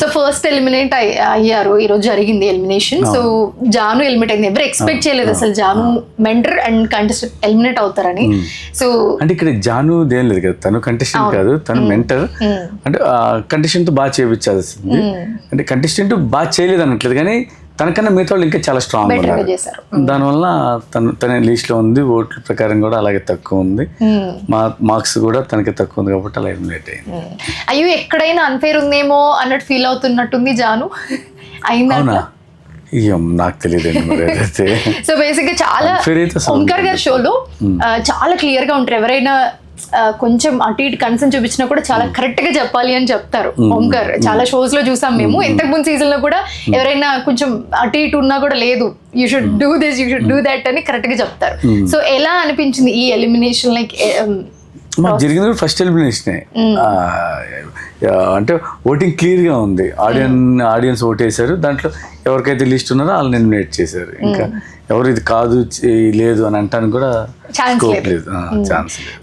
So first eliminate అయ్యారు, ఈ రోజు జరిగింది ఎలిమినేషన్. సో జాను ఎలిమినేట్ అయింది. ఎవరు ఎక్స్పెక్ట్ చేయలేదు అసలు Janu mentor and contestant eliminate అవుతారని. సో అంటే ఇక్కడ జాను దేం లేదు కదా, తను కంటెస్టెంట్ కాదు, తను మెంటర్. అంటే కంటెస్టెంట్ తో బాగా చేయించాల్సింది. అంటే కంటెస్టెంట్ బాగా చేయలేదు అనట్లేదు, కానీ తనకన్నా మిగతా వాళ్ళు ఇంకా చాలా స్ట్రాంగ్ ఉన్నారు. దానివల్ల తన లిస్ట్ లో ఉంది, ఓట్ల ప్రకారం కూడా అలాగే తక్కువ ఉంది, మార్క్స్ కూడా తనకి తక్కువ ఉంది కాబట్టి అలా ఎలిమినేట్ అయింది. అయ్యో ఎక్కడైనా అన్ఫేర్ ఉందేమో అన్నట్టు ఫీల్ అవుతున్నట్టుంది జాను. అవునా, నాకు తెలియదు. సో బేసిక్ గా చాలా ఓంకార్ గారి షోలో చాలా క్లియర్ గా ఉంటారు. ఎవరైనా కొంచెం అటు ఇటు కన్సర్న్ చూపించినా కూడా చాలా కరెక్ట్ గా చెప్పాలి అని చెప్తారు ఓంకార్. చాలా షోస్ లో చూసాం మేము. ఇంతకు ముందు సీజన్ లో కూడా ఎవరైనా కొంచెం అటు ఇటు ఉన్నా కూడా లేదు, you should do this, you should do that అని కరెక్ట్ గా చెప్తారు. సో ఎలా అనిపించింది ఈ ఎలిమినేషన్? లైక్ మాకు జరిగింది కూడా ఫస్ట్ ఎలిమినేషన్. అంటే ఓటింగ్ క్లియర్ గా ఉంది, ఆడియన్స్ ఓట్ వేశారు, దాంట్లో ఎవరికైతే లిస్ట్ ఉన్నారో వాళ్ళని ఎలిమినేట్ చేశారు. ఇంకా ఎవరు ఇది కాదు లేదు అని అంటానికి కూడా ఛాన్స్ లేదు.